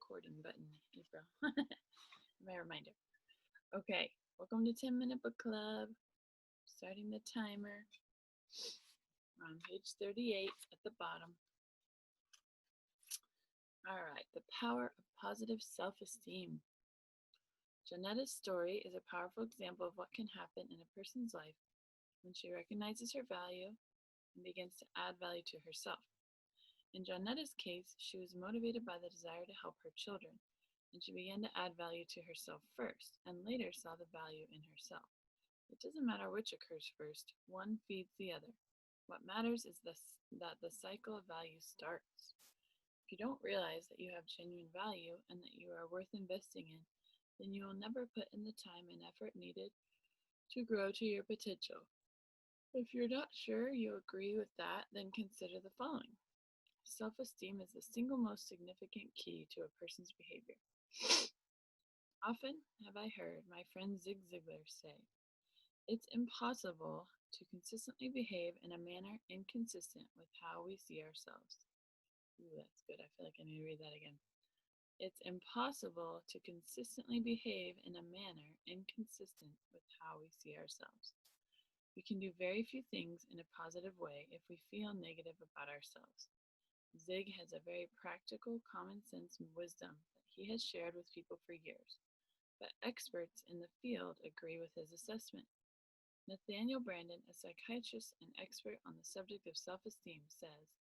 recording button, April. My reminder. Okay, welcome to 10-Minute Book Club. Starting the timer. We're on page 38 at the bottom. All right, the power of positive self-esteem. Janetta's story is a powerful example of what can happen in a person's life when she recognizes her value and begins to add value to herself. In Janetta's case, she was motivated by the desire to help her children, and she began to add value to herself first, and later saw the value in herself. It doesn't matter which occurs first, one feeds the other. What matters is that the cycle of value starts. If you don't realize that you have genuine value and that you are worth investing in, then you will never put in the time and effort needed to grow to your potential. If you're not sure you agree with that, then consider the following. Self-esteem is the single most significant key to a person's behavior. Often have I heard my friend Zig Ziglar say, it's impossible to consistently behave in a manner inconsistent with how we see ourselves. Ooh, that's good. I feel like I need to read that again. It's impossible to consistently behave in a manner inconsistent with how we see ourselves. We can do very few things in a positive way if we feel negative about ourselves. Zig has a very practical, common sense wisdom that he has shared with people for years, but experts in the field agree with his assessment. Nathaniel Brandon, a psychiatrist and expert on the subject of self-esteem, says,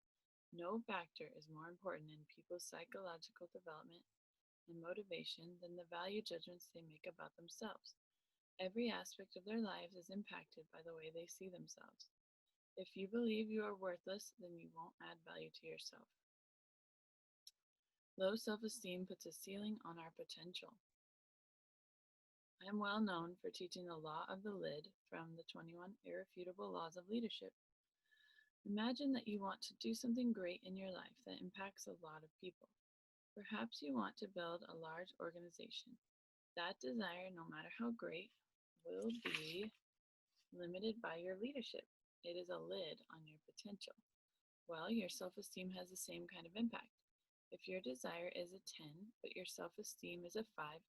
no factor is more important in people's psychological development and motivation than the value judgments they make about themselves. Every aspect of their lives is impacted by the way they see themselves. If you believe you are worthless, then you won't add value to yourself. Low self-esteem puts a ceiling on our potential. I am well known for teaching the law of the lid from the 21 Irrefutable Laws of Leadership. Imagine that you want to do something great in your life that impacts a lot of people. Perhaps you want to build a large organization. That desire, no matter how great, will be limited by your leadership. It is a lid on your potential. Well, your self-esteem has the same kind of impact. If your desire is a 10, but your self-esteem is a 5,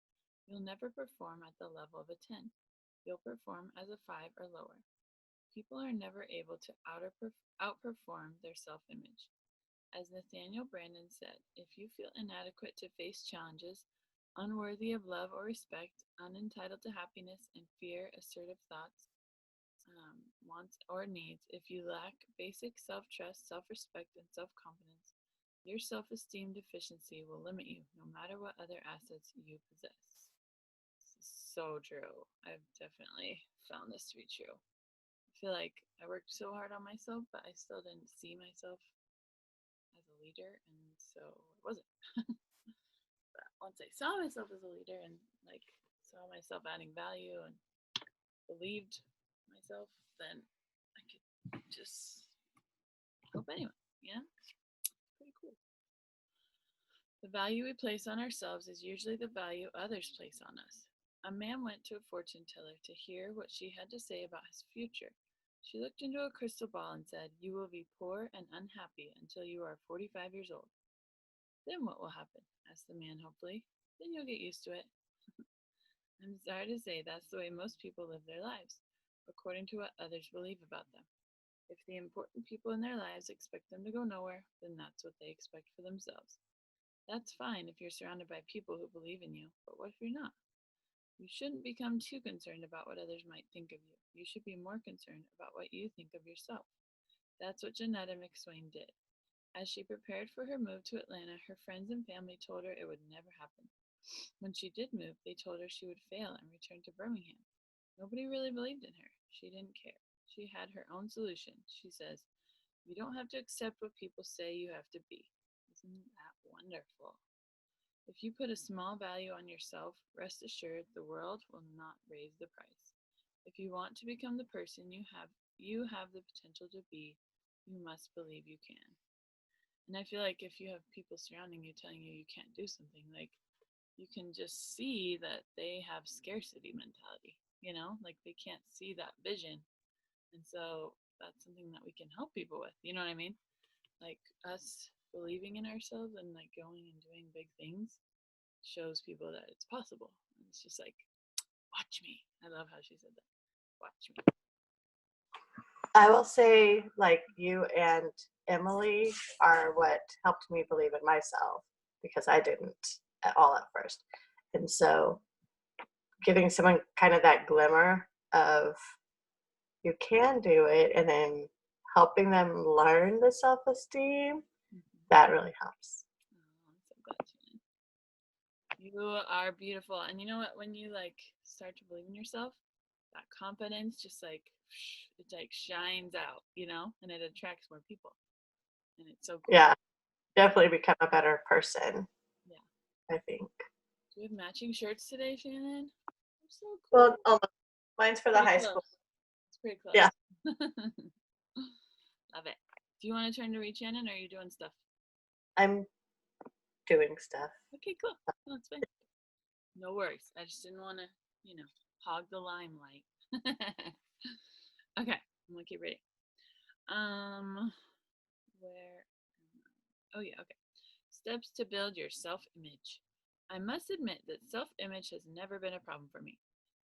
you'll never perform at the level of a 10. You'll perform as a 5 or lower. People are never able to outperform their self-image. As Nathaniel Brandon said, if you feel inadequate to face challenges, unworthy of love or respect, unentitled to happiness, and fear assertive thoughts, wants, or needs, if you lack basic self-trust, self-respect, and self-confidence, your self-esteem deficiency will limit you no matter what other assets you possess. This is so true. I've definitely found this to be true. I feel like I worked so hard on myself, but I still didn't see myself as a leader, and so I wasn't. But once I saw myself as a leader and saw myself adding value and believed myself, then I could just help anyone, Pretty cool. The value we place on ourselves is usually the value others place on us. A man went to a fortune teller to hear what she had to say about his future. She looked into a crystal ball and said, you will be poor and unhappy until you are 45 years old. Then what will happen? Asked the man hopefully. Then you'll get used to it. I'm sorry to say that's the way most people live their lives, according to what others believe about them. If the important people in their lives expect them to go nowhere, then that's what they expect for themselves. That's fine if you're surrounded by people who believe in you, but what if you're not? You shouldn't become too concerned about what others might think of you. You should be more concerned about what you think of yourself. That's what Janetta McSwain did. As she prepared for her move to Atlanta, her friends and family told her it would never happen. When she did move, they told her she would fail and return to Birmingham. Nobody really believed in her. She didn't care. She had her own solution. She says, you don't have to accept what people say you have to be. Isn't that wonderful? If you put a small value on yourself, rest assured the world will not raise the price. If you want to become the person you have the potential to be, you must believe you can. And I feel like if you have people surrounding you telling you you can't do something, you can just see that they have scarcity mentality, they can't see that vision. And so that's something that we can help people with, you know what I mean? Like us believing in ourselves and going and doing big things shows people that it's possible. And it's just like, watch me. I love how she said that. Watch me. I will say, like, you and Emily are what helped me believe in myself because I didn't at all at first. And so giving someone kind of that glimmer of you can do it and then helping them learn the self-esteem, Mm-hmm. that really helps. Oh, I'm so glad you are beautiful. And you know what? When you like start to believe in yourself, that confidence just like it like shines out, and it attracts more people. And it's so cool. Yeah, definitely become a better person, Yeah. I think. Do we have matching shirts today, Shannon? They're so Well, cool. almost. Mine's for the Pretty high close. school. It's pretty close. Yeah, Love it. Do you want to turn to read, Shannon, or are you doing stuff? I'm doing stuff. Okay, cool. No, it's fine. No worries. I just didn't want to, hog the limelight. Okay, I'm gonna keep reading. Where? Oh yeah, okay. Steps to build your self-image. I must admit that self-image has never been a problem for me.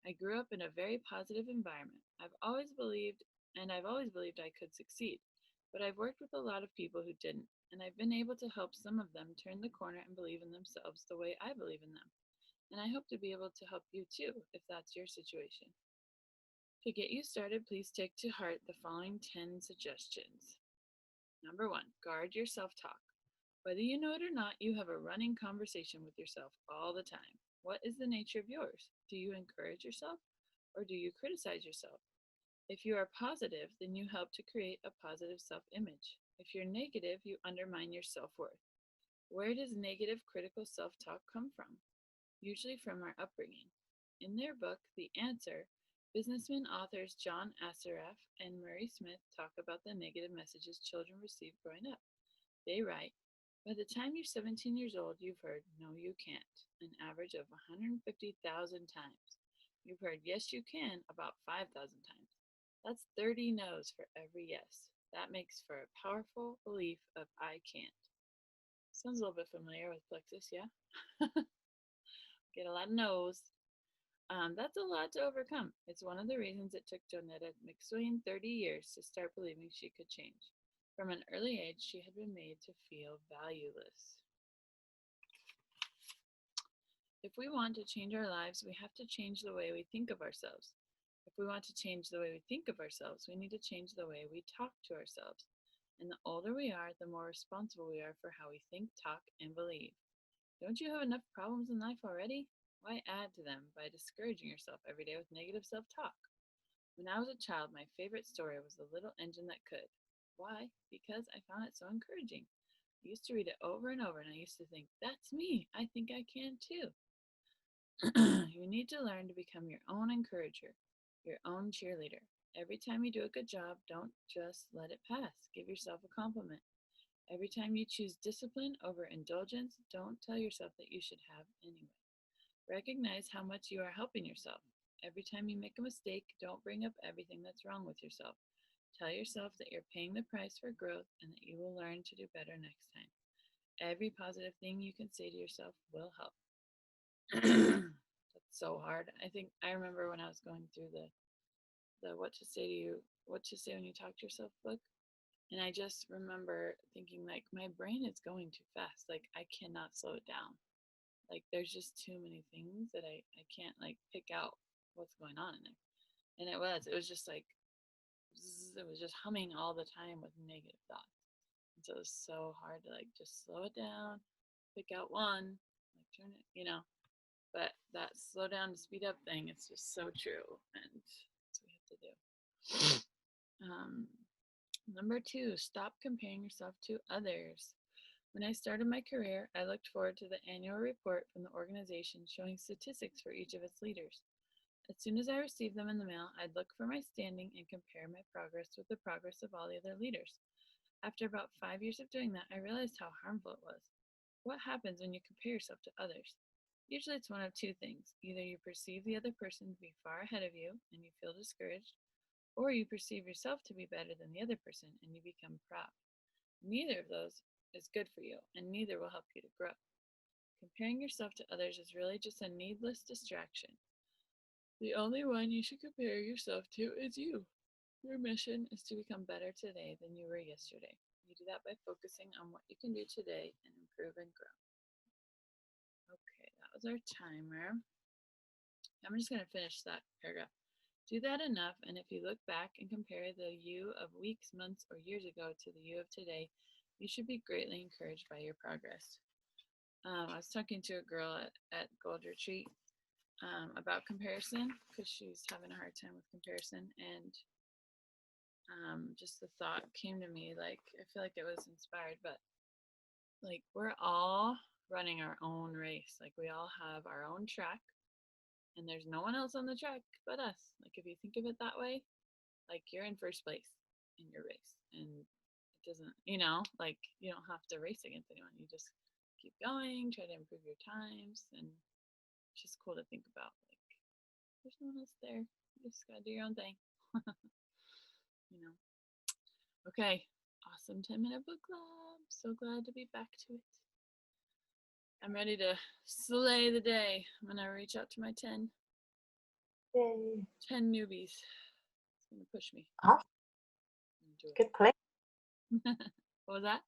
I grew up in a very positive environment. I've always believed I could succeed. But I've worked with a lot of people who didn't, and I've been able to help some of them turn the corner and believe in themselves the way I believe in them. And I hope to be able to help you too, if that's your situation. To get you started, please take to heart the following 10 suggestions. Number one, guard your self talk. Whether you know it or not, you have a running conversation with yourself all the time. What is the nature of yours? Do you encourage yourself or do you criticize yourself? If you are positive, then you help to create a positive self image. If you're negative, you undermine your self worth. Where does negative critical self talk come from? Usually from our upbringing. In their book, The Answer, businessman authors John Assaraf and Murray Smith talk about the negative messages children receive growing up. They write, by the time you're 17 years old, you've heard no, you can't, an average of 150,000 times. You've heard yes, you can about 5,000 times. That's 30 no's for every yes. That makes for a powerful belief of I can't. Sounds a little bit familiar with Plexus, yeah? Get a lot of no's. That's a lot to overcome. It's one of the reasons it took Jonetta McSwain 30 years to start believing she could change. From an early age, she had been made to feel valueless. If we want to change our lives, we have to change the way we think of ourselves. If we want to change the way we think of ourselves, we need to change the way we talk to ourselves. And the older we are, the more responsible we are for how we think, talk, and believe. Don't you have enough problems in life already? Why add to them by discouraging yourself every day with negative self talk? When I was a child, my favorite story was The Little Engine That Could. Why? Because I found it so encouraging. I used to read it over and over, and I used to think, that's me. I think I can too. You need to learn to become your own encourager, your own cheerleader. Every time you do a good job, don't just let it pass. Give yourself a compliment. Every time you choose discipline over indulgence, don't tell yourself that you should have anyway. Recognize how much you are helping yourself. Every time you make a mistake, don't bring up everything that's wrong with yourself. Tell yourself that you're paying the price for growth and that you will learn to do better next time. Every positive thing you can say to yourself will help. That's so hard. I think I remember when I was going through the what to say when you talk to yourself book, and I just remember thinking like my brain is going too fast. Like I cannot slow it down. Like there's just too many things that I can't like pick out what's going on in there. And it was just like it was just humming all the time with negative thoughts. And so it was so hard to like just slow it down, pick out one, like turn it, But that slow down to speed up thing, it's just so true, and that's what we have to do. Number two, stop comparing yourself to others. When I started my career, I looked forward to the annual report from the organization showing statistics for each of its leaders. As soon as I received them in the mail, I'd look for my standing and compare my progress with the progress of all the other leaders. After about 5 years of doing that, I realized how harmful it was. What happens when you compare yourself to others? Usually it's one of two things. Either you perceive the other person to be far ahead of you and you feel discouraged, or you perceive yourself to be better than the other person and you become proud. Neither of those is good for you, and neither will help you to grow. Comparing yourself to others is really just a needless distraction. The only one you should compare yourself to is you. Your mission is to become better today than you were yesterday. You do that by focusing on what you can do today and improve and grow. Okay, that was our timer. I'm just going to finish that paragraph. Do that enough, and if you look back and compare the you of weeks, months, or years ago to the you of today, you should be greatly encouraged by your progress. I was talking to a girl at Gold Retreat about comparison because she's having a hard time with comparison, and just the thought came to me, like, I feel like it was inspired, but like, we're all running our own race. Like, we all have our own track, and there's no one else on the track but us. Like, if you think of it that way, like, you're in first place in your race, and it doesn't, like, you don't have to race against anyone. You just keep going, try to improve your times, and it's just cool to think about. Like, there's no one else there. You just gotta do your own thing. you know. Okay, awesome 10-minute book club. So glad to be back to it. I'm ready to slay the day. I'm gonna reach out to my 10 Yay. 10 newbies. It's gonna push me. Oh, Do it. good play. What was that?